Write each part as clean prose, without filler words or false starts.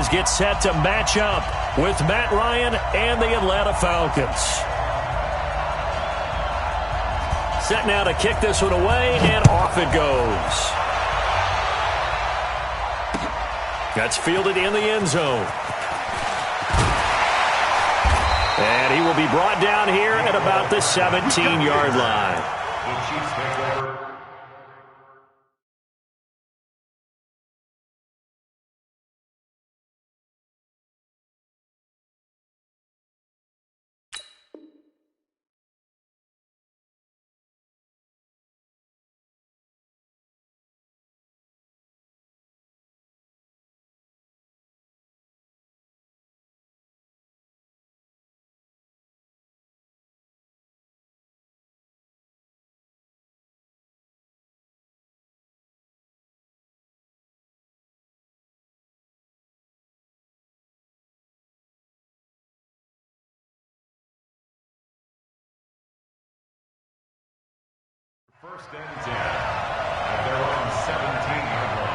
Eagles get set to match up with Matt Ryan and the Atlanta Falcons. Set now to kick this one away, and off it goes. That's fielded in the end zone. And he will be brought down here at about the 17-yard line. The Chiefs take over. First and 10 at their own 17-yard line.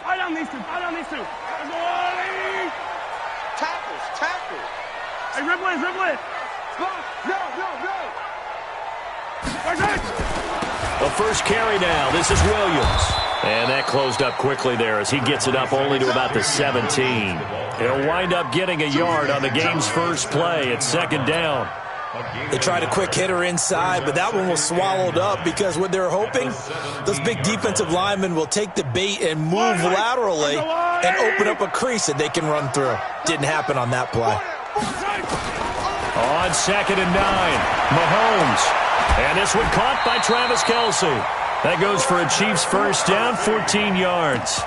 Fight on these two. Tackles. Hey, dribble it. No. The first carry now. This is Williams. And that closed up quickly there as he gets it up only to about the 17. He'll wind up getting a yard on the game's first play. It's second down. They tried a quick hitter inside, but that one was swallowed up because what they're hoping, those big defensive linemen will take the bait and move laterally and open up a crease that they can run through. Didn't happen on that play. On second and 9, Mahomes. And this one caught by Travis Kelce. That goes for a Chiefs first down, 14 yards.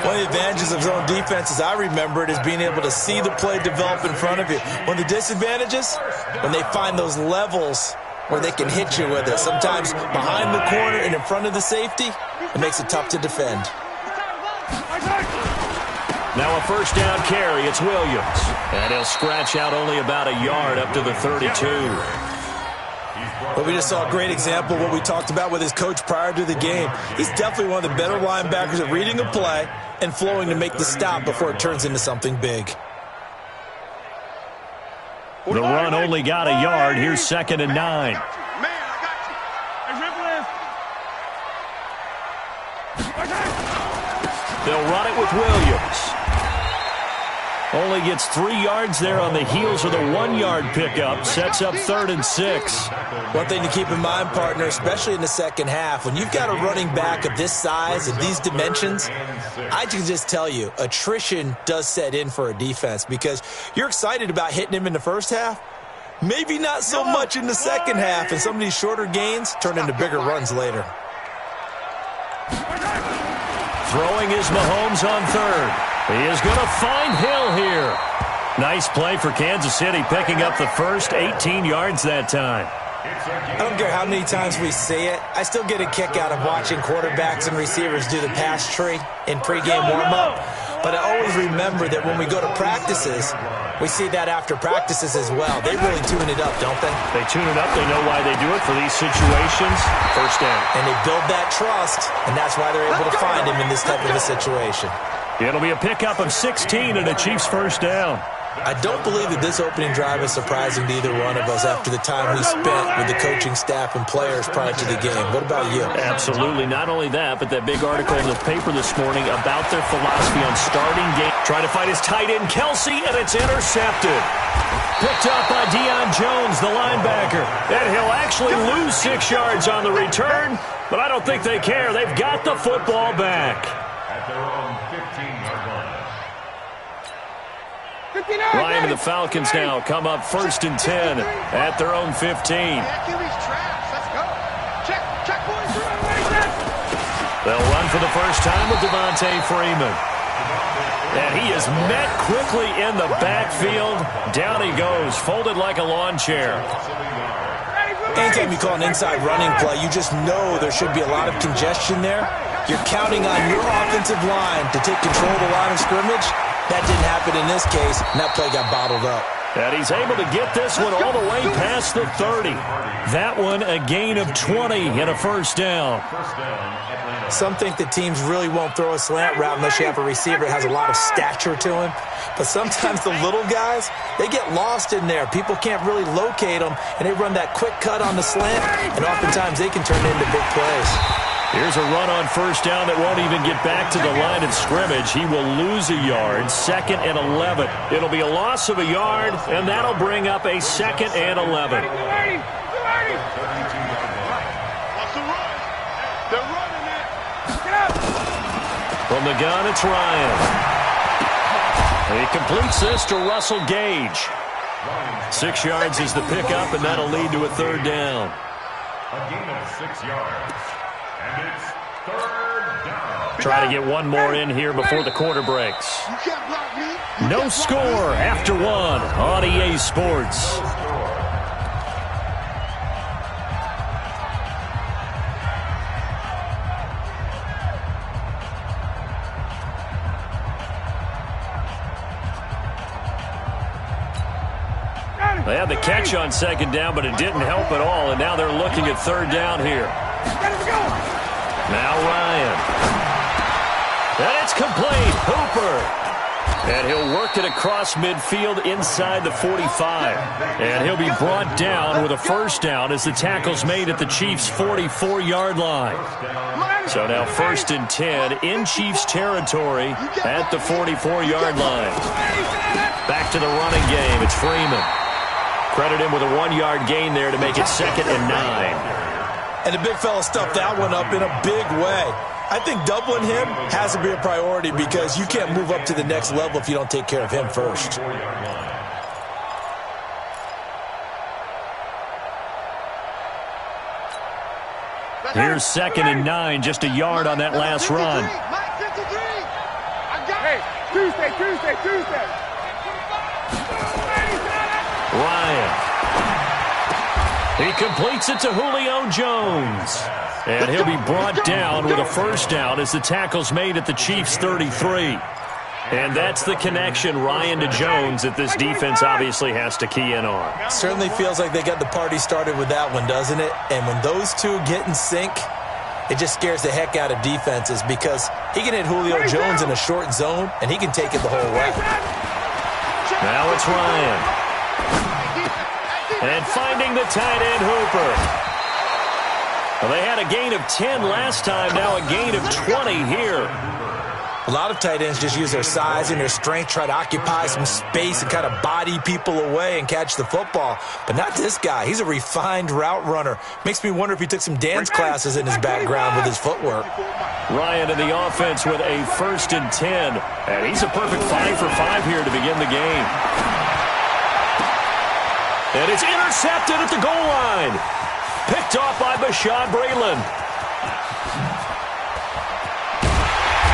One of the advantages of zone defense, as I remember it, is being able to see the play develop in front of you. One of the disadvantages, when they find those levels where they can hit you with it. Sometimes behind the corner and in front of the safety, it makes it tough to defend. Now a first down carry, it's Williams. And he'll scratch out only about a yard up to the 32. But we just saw a great example of what we talked about with his coach prior to the game. He's definitely one of the better linebackers at reading a play and flowing to make the stop before it turns into something big. The run only got a yard. Here's second and 9. Man, I got you. They'll run it with Williams. Only gets 3 yards there on the heels of the 1-yard pickup. Sets up 3rd and 6. One thing to keep in mind, partner, especially in the second half, when you've got a running back of this size and these dimensions, I can just tell you, attrition does set in for a defense because you're excited about hitting him in the first half. Maybe not so much in the second half, and some of these shorter gains turn into bigger runs later. Throwing is Mahomes on 3rd. He is going to find Hill here. Nice play for Kansas City, picking up the first 18 yards that time. I don't care how many times we see it. I still get a kick out of watching quarterbacks and receivers do the pass tree in pregame warm-up. But I always remember that when we go to practices, we see that after practices as well. They really tune it up, don't they? They tune it up. They know why they do it for these situations. First down. And they build that trust, and that's why they're able to find him in this type of a situation. It'll be a pickup of 16 and a Chiefs first down. I don't believe that this opening drive is surprising to either one of us after the time we spent with the coaching staff and players prior to the game. What about you? Absolutely. Not only that, but that big article in the paper this morning about their philosophy on starting game. Trying to find his tight end, Kelce, and it's intercepted. Picked up by Deion Jones, the linebacker. And he'll actually lose 6 yards on the return, but I don't think they care. They've got the football back. At their own 15-yard line. Ryan and the Falcons now come up 1st and 10 at their own 15. They'll run for the first time with Devontae Freeman. And he is met quickly in the backfield. Down he goes, folded like a lawn chair. Anytime you call an inside running play, you just know there should be a lot of congestion there. You're counting on your offensive line to take control of the line of scrimmage. That didn't happen in this case, and that play got bottled up. And he's able to get this one all the way past the 30. That one a gain of 20 and a first down. Some think that teams really won't throw a slant route unless you have a receiver that has a lot of stature to him. But sometimes the little guys, they get lost in there. People can't really locate them, and they run that quick cut on the slant, and oftentimes they can turn it into big plays. Here's a run on first down that won't even get back to the line of scrimmage. He will lose a yard, 2nd and 11. It'll be a loss of a yard, and that'll bring up a 2nd and 11. From the gun, it's Ryan. He completes this to Russell Gage. 6 yards is the pickup, and that'll lead to a 3rd down. A gain of 6 yards. And it's 3rd down. Try to get one more in here before the quarter breaks. No score after 1 on EA Sports. They had the catch on 2nd down, but it didn't help at all, and now they're looking at 3rd down here. Now Ryan. And it's complete. Hooper. And he'll work it across midfield inside the 45. And he'll be brought down with a first down as the tackle's made at the Chiefs' 44-yard line. So now 1st and 10 in Chiefs territory at the 44-yard line. Back to the running game. It's Freeman. Credit him with a 1-yard gain there to make it 2nd and 9. And the big fella stuffed that one up in a big way. I think doubling him has to be a priority because you can't move up to the next level if you don't take care of him first. Here's 2nd and 9, just a yard on that last run. Hey, Tuesday. Ryan. He completes it to Julio Jones. And he'll be brought down with a first down as the tackle's made at the Chiefs' 33. And that's the connection, Ryan to Jones, that this defense obviously has to key in on. Certainly feels like they got the party started with that one, doesn't it? And when those two get in sync, it just scares the heck out of defenses because he can hit Julio Jones in a short zone, and he can take it the whole way. Now it's Ryan. And finding the tight end, Hooper. Well, they had a gain of 10 last time, now a gain of 20 here. A lot of tight ends just use their size and their strength, try to occupy some space and kind of body people away and catch the football. But not this guy. He's a refined route runner. Makes me wonder if he took some dance classes in his background with his footwork. Ryan in the offense with a 1st and 10. And he's a perfect 5 for 5 here to begin the game. And it's intercepted at the goal line. Picked off by Bashaud Breeland.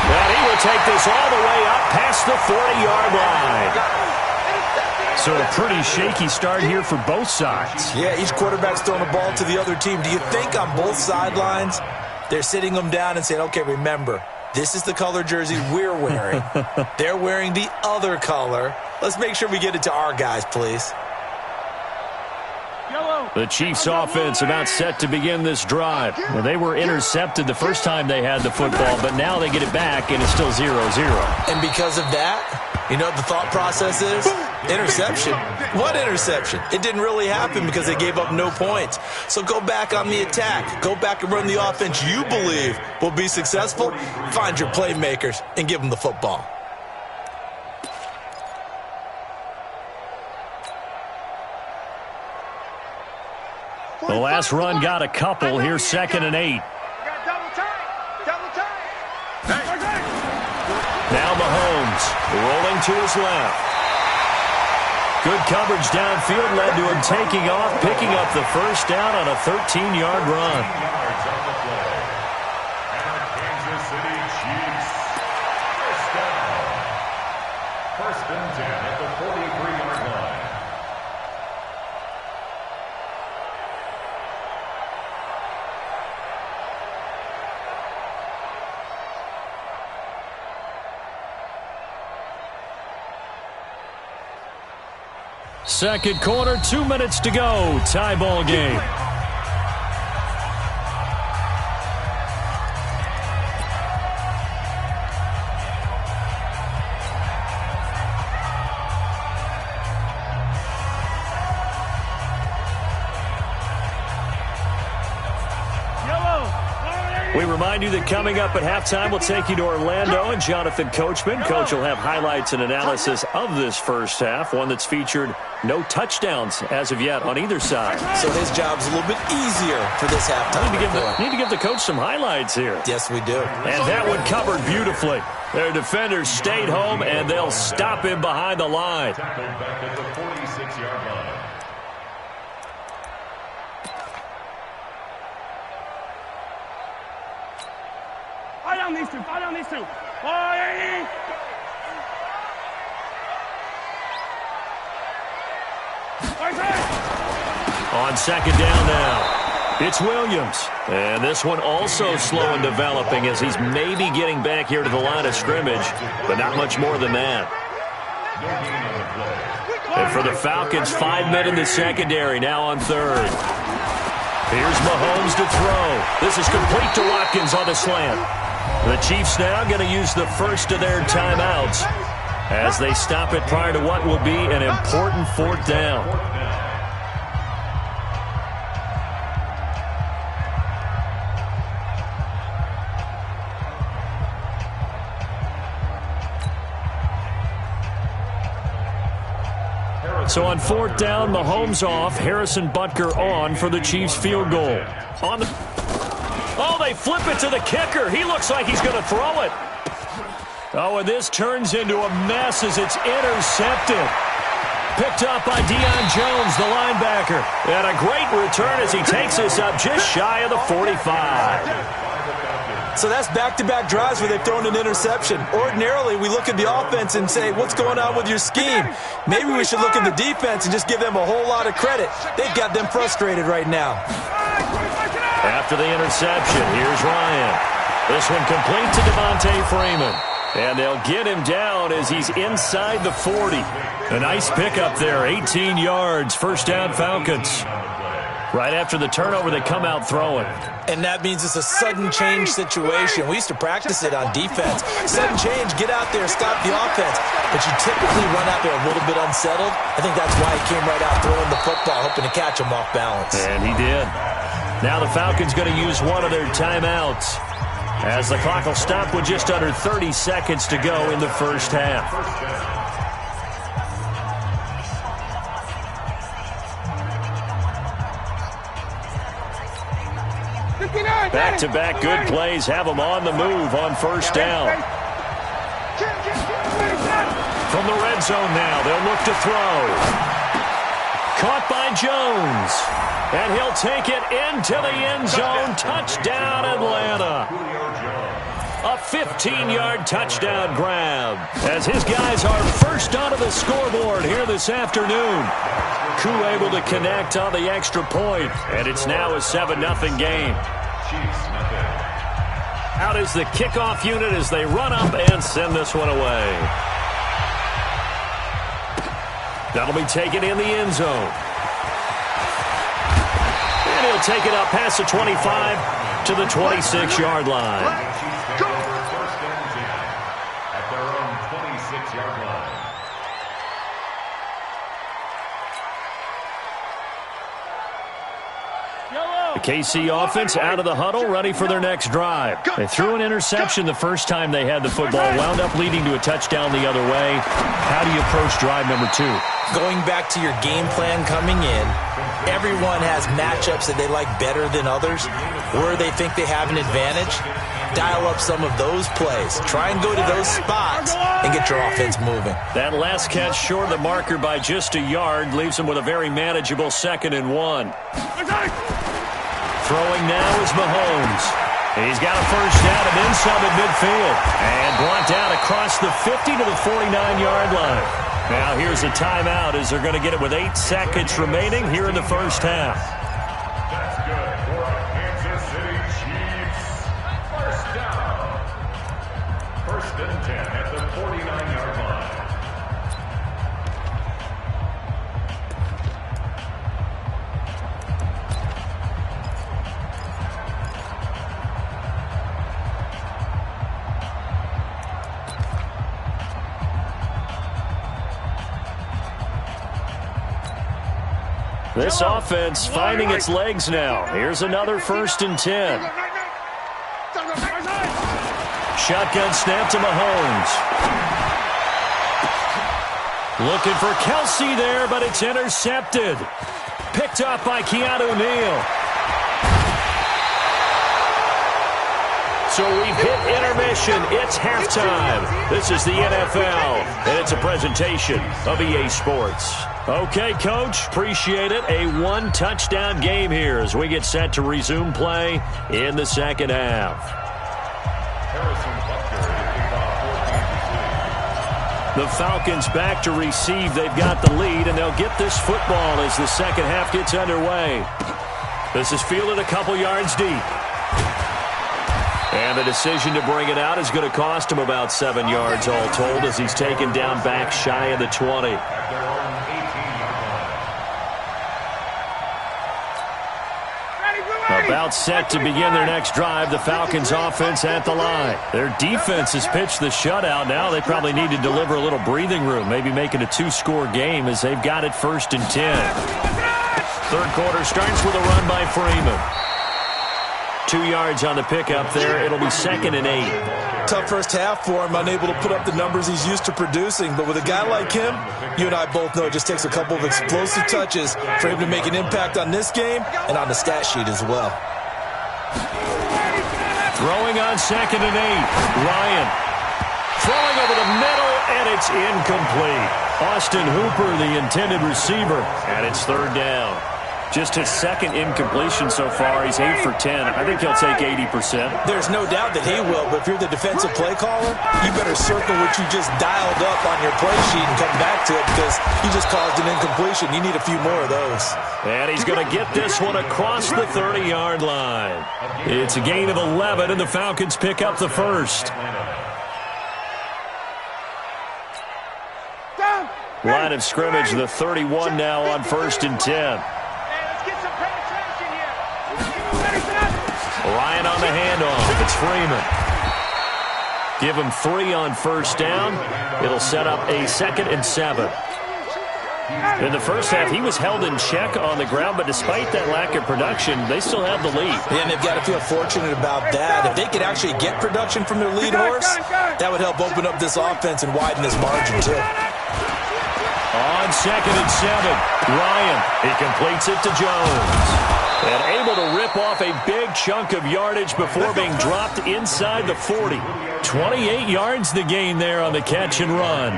And he will take this all the way up past the 40-yard line. So a pretty shaky start here for both sides. Yeah, each quarterback's throwing the ball to the other team. Do you think on both sidelines they're sitting them down and saying, okay, remember, this is the color jersey we're wearing. They're wearing the other color. Let's make sure we get it to our guys, please. The Chiefs offense about set to begin this drive. Well, they were intercepted the first time they had the football, but now they get it back, and it's still 0-0. And because of that, you know what the thought process is? Interception. What interception? It didn't really happen because they gave up no points. So go back on the attack. Go back and run the offense you believe will be successful. Find your playmakers and give them the football. The last run got a couple. Here's 2nd and 8. Now Mahomes rolling to his left. Good coverage downfield led to him taking off, picking up the first down on a 13-yard run. Second quarter, 2 minutes to go. Tie ball game. We remind you that coming up at halftime, we'll take you to Orlando and Jonathan Coachman. Coach will have highlights and analysis of this first half, one that's featured no touchdowns as of yet on either side. So his job's a little bit easier for this halftime. Need to give the coach some highlights here. Yes, we do. And that one covered beautifully. Their defenders stayed home, and they'll stop him behind the line. Tackled back at the 46-yard line. Fall down these two. Boy! On second down now, it's Williams. And this one also slow in developing as he's maybe getting back here to the line of scrimmage, but not much more than that. And for the Falcons, 5 men in the secondary, now on third. Here's Mahomes to throw. This is complete to Watkins on the slant. The Chiefs now going to use the first of their timeouts as they stop it prior to what will be an important fourth down. So on fourth down, Mahomes off, Harrison Butker on for the Chiefs field goal. Oh, they flip it to the kicker. He looks like he's going to throw it. Oh, and this turns into a mess as it's intercepted. Picked up by Deion Jones, the linebacker. And a great return as he takes us up just shy of the 45. So that's back-to-back drives where they've thrown an interception. Ordinarily, we look at the offense and say, what's going on with your scheme? Maybe we should look at the defense and just give them a whole lot of credit. They've got them frustrated right now. After the interception, here's Ryan. This one complete to Devontae Freeman. And they'll get him down as he's inside the 40. A nice pickup there, 18 yards, first down Falcons. Right after the turnover, they come out throwing. And that means it's a sudden change situation. We used to practice it on defense. Sudden change, get out there, stop the offense. But you typically run out there a little bit unsettled. I think that's why he came right out throwing the football, hoping to catch him off balance. And he did. Now the Falcons going to use one of their timeouts as the clock will stop with just under 30 seconds to go in the first half. Back-to-back good plays have them on the move on first down. From the red zone now, they'll look to throw. Caught by Jones. And he'll take it into the end zone. Touchdown, Atlanta. A 15-yard touchdown grab as his guys are first onto the scoreboard here this afternoon. Koo able to connect on the extra point, and it's now a 7-0 game. Out is the kickoff unit as they run up and send this one away. That'll be taken in the end zone. And he'll take it up past the 25 to the 26-yard line. At their own 26-yard line. The KC offense out of the huddle, ready for their next drive. They threw an interception the first time they had the football, wound up leading to a touchdown the other way. How do you approach drive number 2? Going back to your game plan coming in, everyone has matchups that they like better than others, where they think they have an advantage. Dial up some of those plays. Try and go to those spots and get your offense moving. That last catch short of the marker by just a yard leaves them with a very manageable 2nd and 1. Throwing now is Mahomes. He's got a first down and then some at midfield. And brought down across the 50 to the 49-yard line. Now here's a timeout as they're going to get it with 8 seconds remaining here in the first half. That's good for Kansas City Chiefs. First down. First and 10 at the 49-yard line. This offense finding its legs now. Here's another 1st and 10. Shotgun snap to Mahomes. Looking for Kelsey there, but it's intercepted. Picked up by Keanu Neal. So we've hit intermission. It's halftime. This is the NFL, and it's a presentation of EA Sports. Okay, Coach, appreciate it. A 1-touchdown game here as we get set to resume play in the second half. The Falcons back to receive. They've got the lead, and they'll get this football as the second half gets underway. This is fielded a couple yards deep. And the decision to bring it out is going to cost him about 7 yards all told as he's taken down back shy of the 20. About set to begin their next drive, the Falcons offense at the line. Their defense has pitched the shutout. Now they probably need to deliver a little breathing room, maybe make it a 2-score game as they've got it 1st and 10. Third quarter starts with a run by Freeman. 2 yards on the pickup there. It'll be 2nd and 8. Tough first half for him, unable to put up the numbers he's used to producing. But with a guy like him, you and I both know it just takes a couple of explosive touches for him to make an impact on this game and on the stat sheet as well. Throwing on 2nd and 8. Ryan throwing over the middle, and it's incomplete. Austin Hooper, the intended receiver, and it's 3rd down. Just his 2nd incompletion so far. He's 8 for 10. I think he'll take 80%. There's no doubt that he will, but if you're the defensive play caller, you better circle what you just dialed up on your play sheet and come back to it because you just caused an incompletion. You need a few more of those. And he's going to get this one across the 30-yard line. It's a gain of 11, and the Falcons pick up the first. Line of scrimmage, the 31 now on 1st and 10. Ryan on the handoff. It's Freeman. Give him 3 on 1st down. It'll set up a 2nd and 7. In the first half, he was held in check on the ground, but despite that lack of production, they still have the lead. Yeah, and they've got to feel fortunate about that. If they could actually get production from their lead horse, that would help open up this offense and widen this margin, too. On 2nd and 7, Ryan. He completes it to Jones. And able to rip off a big chunk of yardage before being dropped inside the 40. 28 yards the gain there on the catch and run.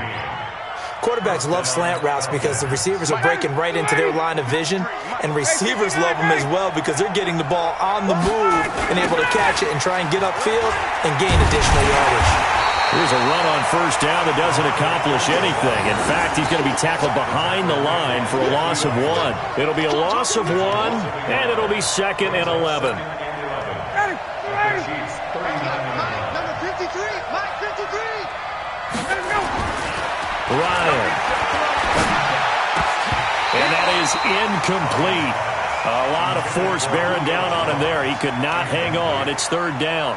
Quarterbacks love slant routes because the receivers are breaking right into their line of vision, and receivers love them as well because they're getting the ball on the move and able to catch it and try and get upfield and gain additional yardage. Here's a run on 1st down that doesn't accomplish anything. In fact, he's going to be tackled behind the line for a loss of 1. It'll be a loss of 1, and it'll be 2nd and 11. Ryan. And that is incomplete. A lot of force bearing down on him there. He could not hang on. It's 3rd down.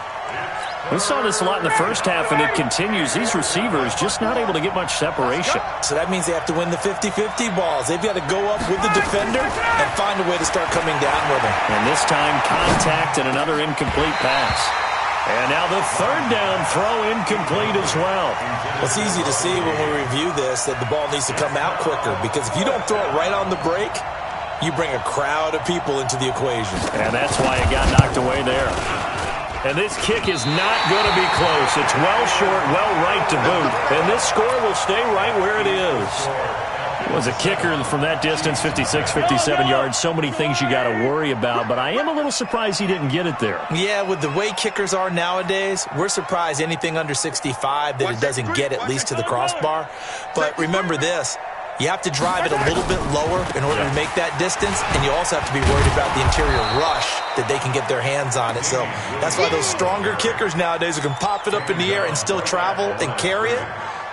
We saw this a lot in the first half, and it continues. These receivers just not able to get much separation. So that means they have to win the 50-50 balls. They've got to go up with the defender and find a way to start coming down with him. And this time, contact and another incomplete pass. And now the 3rd down throw incomplete as well. It's easy to see when we review this that the ball needs to come out quicker because if you don't throw it right on the break, you bring a crowd of people into the equation. And that's why it got knocked away there. And this kick is not going to be close. It's well short, well right to boot. And this score will stay right where it is. It was a kicker from that distance, 56, 57 yards. So many things you got to worry about. But I am a little surprised he didn't get it there. Yeah, with the way kickers are nowadays, we're surprised anything under 65 that it doesn't get at least to the crossbar. But remember this. You have to drive it a little bit lower in order to make that distance, and you also have to be worried about the interior rush that they can get their hands on it. So that's why those stronger kickers nowadays who can pop it up in the air and still travel and carry it,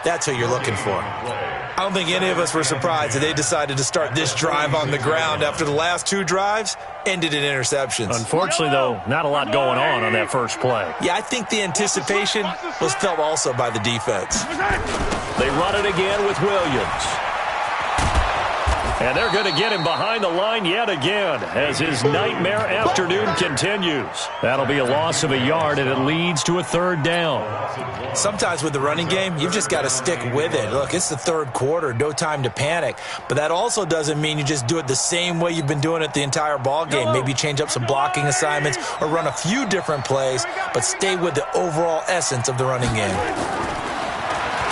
that's who you're looking for. I don't think any of us were surprised that they decided to start this drive on the ground after the last 2 drives ended in interceptions. Unfortunately, though, not a lot going on that first play. Yeah, I think the anticipation was felt also by the defense. They run it again with Williams. And they're going to get him behind the line yet again as his nightmare afternoon continues. That'll be a loss of a yard, and it leads to a third down. Sometimes with the running game, you've just got to stick with it. Look, it's the third quarter, no time to panic. But that also doesn't mean you just do it the same way you've been doing it the entire ball game. Maybe change up some blocking assignments or run a few different plays, but stay with the overall essence of the running game.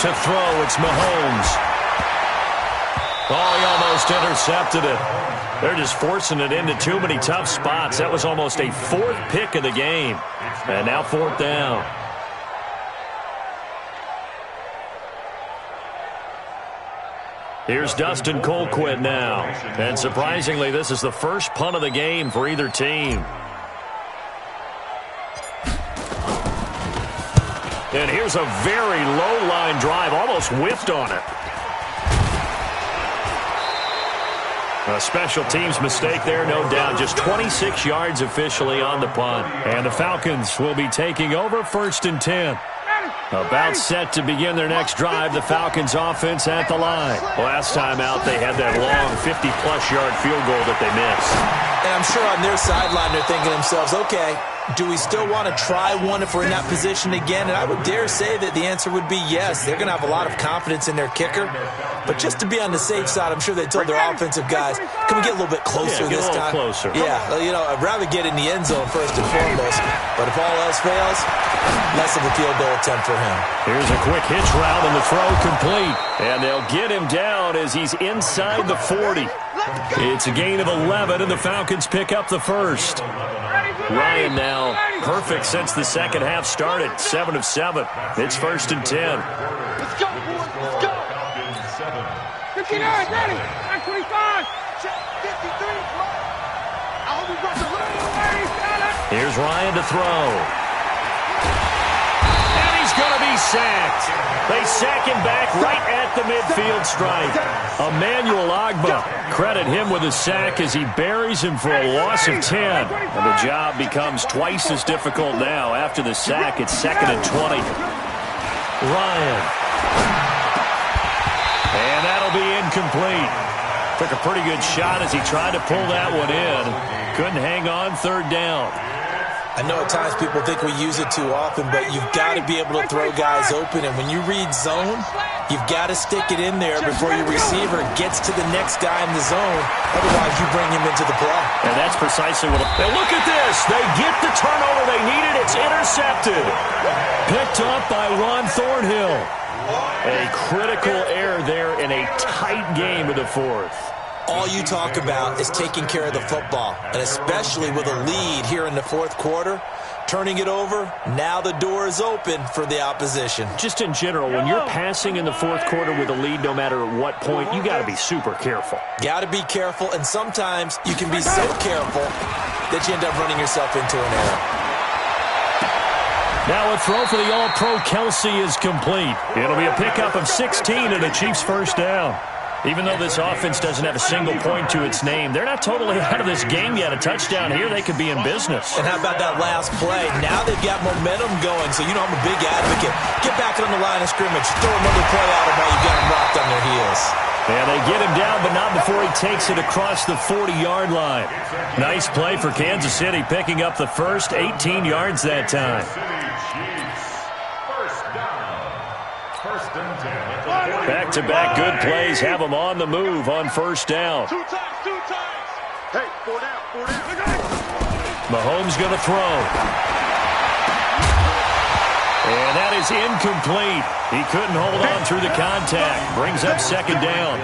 To throw, it's Mahomes. Oh, he almost intercepted it. They're just forcing it into too many tough spots. That was almost a fourth pick of the game. And now fourth down. Here's Dustin Colquitt now. And surprisingly, this is the first punt of the game for either team. And here's a very low-line drive, almost whiffed on it. A special teams mistake there, no doubt. Just 26 yards officially on the punt. And the Falcons will be taking over 1st and 10. About set to begin their next drive, the Falcons offense at the line. Last time out, they had that long 50-plus yard field goal that they missed. And I'm sure on their sideline they're thinking to themselves, okay, do we still want to try one if we're in that position again? And I would dare say that the answer would be yes. They're going to have a lot of confidence in their kicker. But just to be on the safe side, I'm sure they told their offensive guys, can we get a little bit closer this time? Closer. Yeah, you know, I'd rather get in the end zone first and foremost. But if all else fails, less of a field goal attempt for him. Here's a quick hitch route and the throw complete. And they'll get him down as he's inside the 40. It's a gain of 11, and the Falcons pick up the first. Ryan now perfect since the second half started. 7 of 7. It's 1st and 10. Let's go, boys. Let's go. 59, ready. 25. Check 53. I hope we got the line. Here's Ryan to throw. And he's going to be sacked. They sack him back right at the midfield stripe. Emmanuel Ogbah, credit him with a sack as he buries him for a loss of 10. And the job becomes twice as difficult now. After the sack, it's 2nd and 20. Ryan. And that'll be incomplete. Took a pretty good shot as he tried to pull that one in. Couldn't hang on, 3rd down. I know at times people think we use it too often, but you've got to be able to throw guys open. And when you read zone, you've got to stick it in there before your receiver gets to the next guy in the zone. Otherwise, you bring him into the play. And that's precisely what... Now look at this. They get the turnover they needed. It's intercepted. Picked up by Ron Thornhill. A critical error there in a tight game of the 4th. All you talk about is taking care of the football, and especially with a lead here in the 4th quarter, turning it over, now the door is open for the opposition. Just in general, when you're passing in the 4th quarter with a lead, no matter at what point, you got to be super careful. Got to be careful, and sometimes you can be so careful that you end up running yourself into an error. Now a throw for the All-Pro Kelsey is complete. It'll be a pickup of 16 and a Chiefs 1st down. Even though this offense doesn't have a single point to its name, they're not totally out of this game yet. A touchdown here, they could be in business. And how about that last play? Now they've got momentum going, so you know I'm a big advocate. Get back on the line of scrimmage. Throw another play at them while you've got them rocked on their heels. And they get him down, but not before he takes it across the 40-yard line. Nice play for Kansas City, picking up the first, 18 yards that time. Back-to-back good plays have them on the move on 1st down. 2 times. Hey, 4 down. Mahomes going to throw. And that is incomplete. He couldn't hold on through the contact. Brings up 2nd down.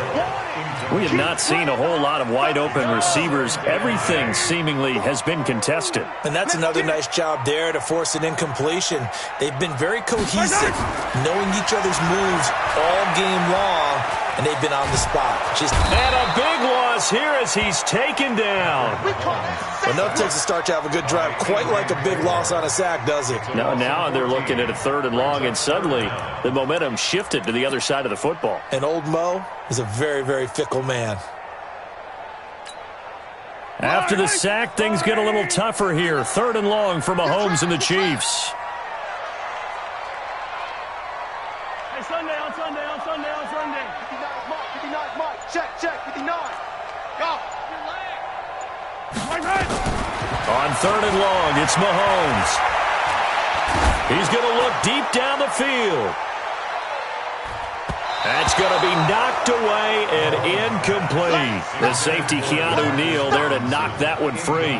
We have not seen a whole lot of wide-open receivers. Everything seemingly has been contested. And that's another nice job there to force an incompletion. They've been very cohesive, knowing each other's moves all game long, and they've been on the spot. And a big loss here as he's taken down. Well, no, it takes a start to have a good drive. Quite like a big loss on a sack, does it? Now they're looking at a 3rd and long, and suddenly the momentum shifted to the other side of the football. And old Mo is a very, very fickle man. After the sack, things get a little tougher here. 3rd and long for Mahomes and the Chiefs. Hey, Sunday. 59 Mike. Check, 59. On 3rd and long, it's Mahomes. He's going to look deep down the field. That's going to be knocked away and incomplete. The safety, Keanu Neal, there to knock that one free.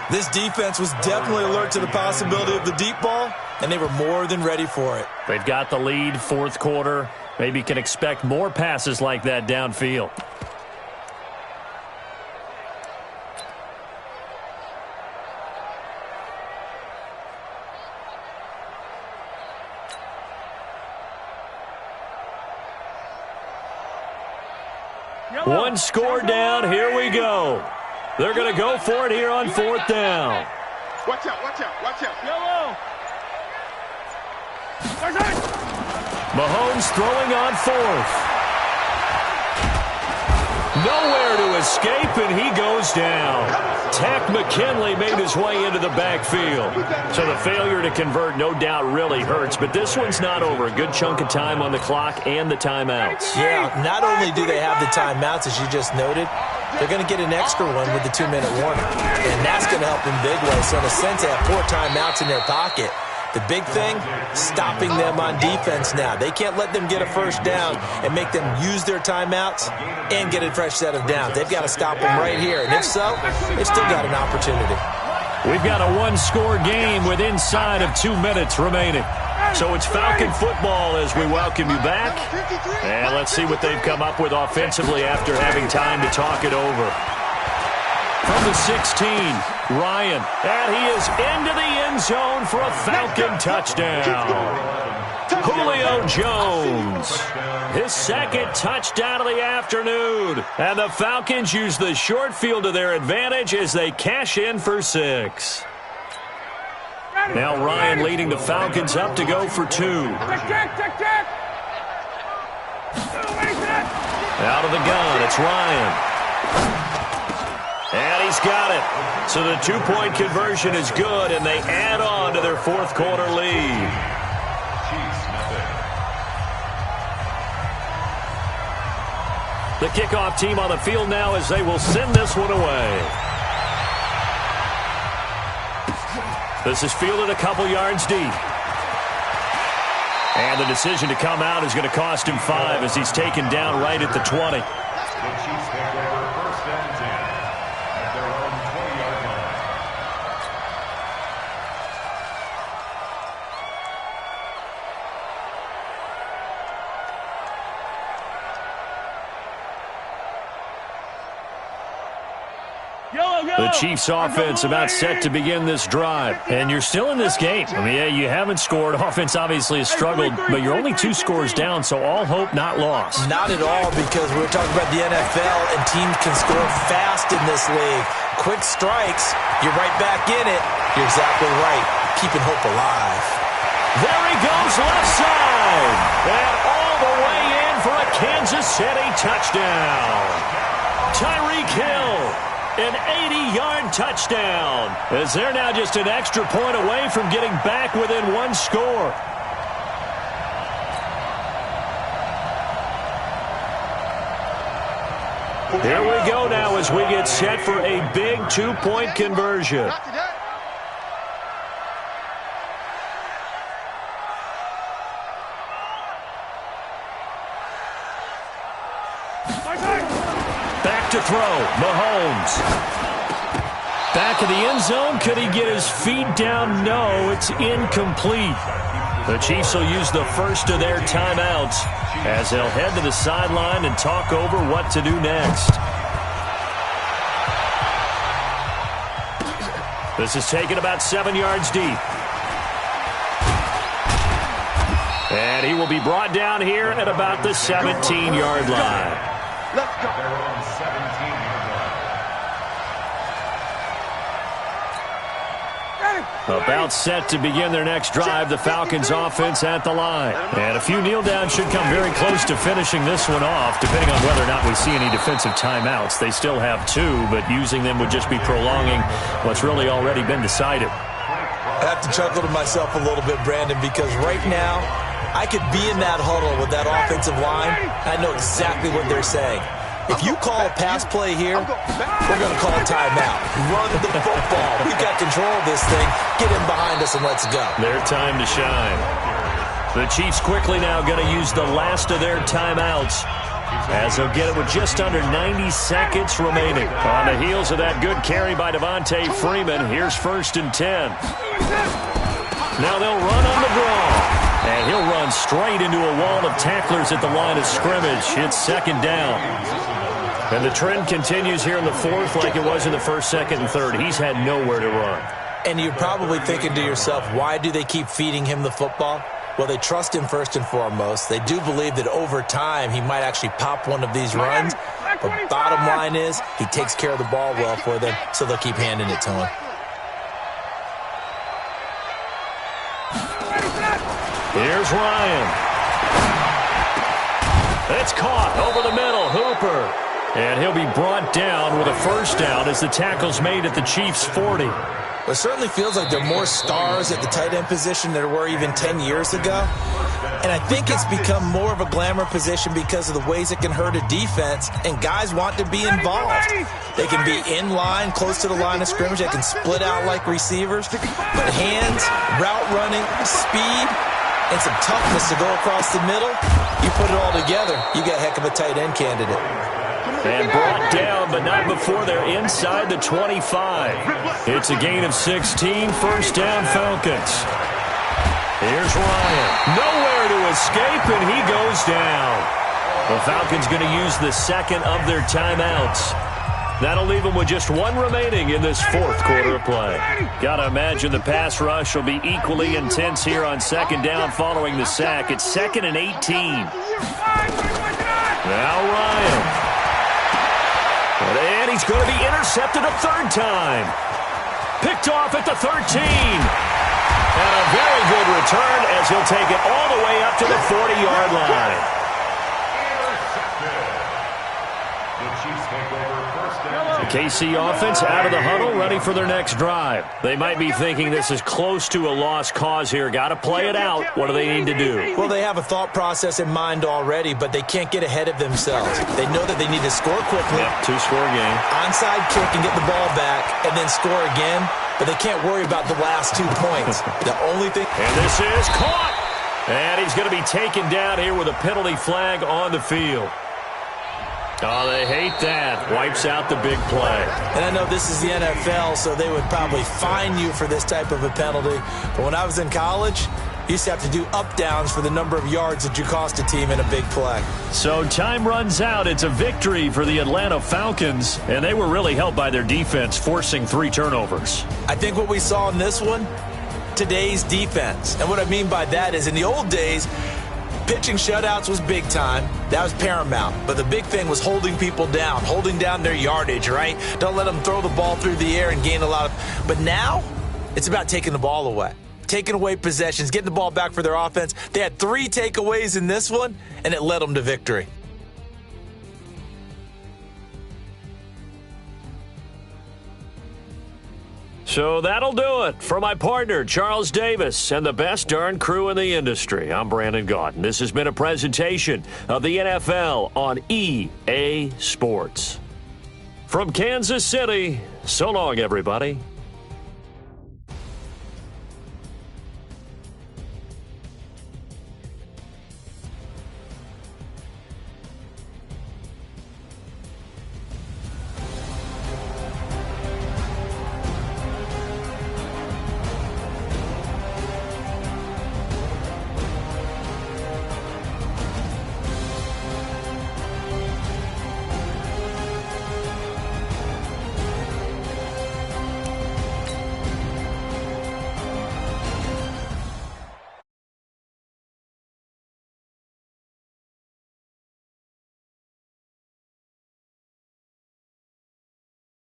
This defense was definitely alert to the possibility of the deep ball, and they were more than ready for it. They've got the lead, 4th quarter. Maybe can expect more passes like that downfield. One score down. Here we go. They're going to go for it here on 4th down. Watch out, watch out, watch out. Yellow. Mahomes throwing on 4th. Nowhere to escape, and he goes down. Tack McKinley made his way into the backfield. So the failure to convert no doubt really hurts, but this one's not over. A good chunk of time on the clock and the timeouts. Yeah, not only do they have the timeouts, as you just noted, they're going to get an extra one with the 2-minute warning. And that's going to help in big ways. So in a sense, they have 4 timeouts in their pocket. The big thing, stopping them on defense now. They can't let them get a first down and make them use their timeouts and get a fresh set of downs. They've got to stop them right here. And if so, they've still got an opportunity. We've got a 1-score game with inside of 2 minutes remaining. So it's Falcon football as we welcome you back. And let's see what they've come up with offensively after having time to talk it over. From the 16, Ryan. And he is into the end zone for a Falcon touchdown. Julio Jones, his 2nd touchdown of the afternoon. And the Falcons use the short field to their advantage as they cash in for 6. Now Ryan leading the Falcons up to go for 2. Out of the gun, it's Ryan. And he's got it. So the 2-point conversion is good, and they add on to their 4th quarter lead. The kickoff team on the field now as they will send this one away. This is fielded a couple yards deep. And the decision to come out is going to cost him 5 as he's taken down right at the 20. The Chiefs offense about set to begin this drive. And you're still in this game. I mean, yeah, you haven't scored. Offense obviously has struggled, but you're only 2 scores down, so all hope not lost. Not at all, because we're talking about the NFL, and teams can score fast in this league. Quick strikes, you're right back in it. You're exactly right. Keeping hope alive. There he goes left side. And all the way in for a Kansas City touchdown. Tyreek Hill. An 80-yard touchdown, as they're now just an extra point away from getting back within 1 score. Here we go now as we get set for a big 2-point conversion. Back to throw, Mahomes. Back of the end zone, could he get his feet down? No, it's incomplete. The Chiefs will use the first of their timeouts as they'll head to the sideline and talk over what to do next. This is taken about 7 yards deep. And he will be brought down here at about the 17-yard line. Let's go. They're on 17-yard line. About set to begin their next drive, the Falcons offense at the line. And a few kneel downs should come very close to finishing this one off, depending on whether or not we see any defensive timeouts. They still have 2, but using them would just be prolonging what's really already been decided. I have to chuckle to myself a little bit, Brandon, because right now I could be in that huddle with that offensive line. I know exactly what they're saying. If you call a pass play here, we're going to call a timeout. Run the football. We've got control of this thing. Get him behind us and let's go. Their time to shine. The Chiefs quickly now going to use the last of their timeouts, as they'll get it with just under 90 seconds remaining. On the heels of that good carry by Devontae Freeman, here's 1st and 10. Now they'll run on the draw. And he'll run straight into a wall of tacklers at the line of scrimmage. It's 2nd down. And the trend continues here in the 4th like it was in the 1st, 2nd, and 3rd. He's had nowhere to run. And you're probably thinking to yourself, why do they keep feeding him the football? Well, they trust him first and foremost. They do believe that over time he might actually pop one of these runs. But bottom line is he takes care of the ball well for them, so they'll keep handing it to him. Here's Ryan. It's caught over the middle. Hooper. And he'll be brought down with a 1st down as the tackle's made at the Chiefs' 40. It certainly feels like there are more stars at the tight end position than there were even 10 years ago. And I think it's become more of a glamour position because of the ways it can hurt a defense, and guys want to be involved. They can be in line, close to the line of scrimmage. They can split out like receivers. But hands, route running, speed, and some toughness to go across the middle, you put it all together, you got a heck of a tight end candidate. And brought down, but not before they're inside the 25. It's a gain of 16, 1st down Falcons. Here's Ryan. Nowhere to escape, and he goes down. The Falcons going to use the 2nd of their timeouts. That'll leave them with just 1 remaining in this 4th quarter of play. Got to imagine the pass rush will be equally intense here on 2nd down following the sack. It's 2nd and 18. Now Ryan. And he's going to be intercepted a 3rd time. Picked off at the 13. And a very good return as he'll take it all the way up to the 40-yard line. The KC offense out of the huddle, ready for their next drive. They might be thinking this is close to a lost cause here. Got to play it out. What do they need to do? Well, they have a thought process in mind already, but they can't get ahead of themselves. They know that they need to score quickly. Yep, 2-score game. Onside kick and get the ball back, and then score again. But they can't worry about the last 2 points. The only thing... And this is caught. And he's going to be taken down here with a penalty flag on the field. Oh, they hate that. Wipes out the big play. And I know this is the NFL, so they would probably fine you for this type of a penalty. But when I was in college, you used to have to do up-downs for the number of yards that you cost a team in a big play. So time runs out. It's a victory for the Atlanta Falcons, and they were really helped by their defense, forcing 3 turnovers. I think what we saw in this one, today's defense. And what I mean by that is in the old days, pitching shutouts was big time. That was paramount. But the big thing was holding people down, holding down their yardage, right? Don't let them throw the ball through the air and gain a lot of... But now, it's about taking the ball away. Taking away possessions, getting the ball back for their offense. They had 3 takeaways in this one, and it led them to victory. So that'll do it. For my partner, Charles Davis, and the best darn crew in the industry, I'm Brandon Gaudin. This has been a presentation of the NFL on EA Sports. From Kansas City, so long, everybody.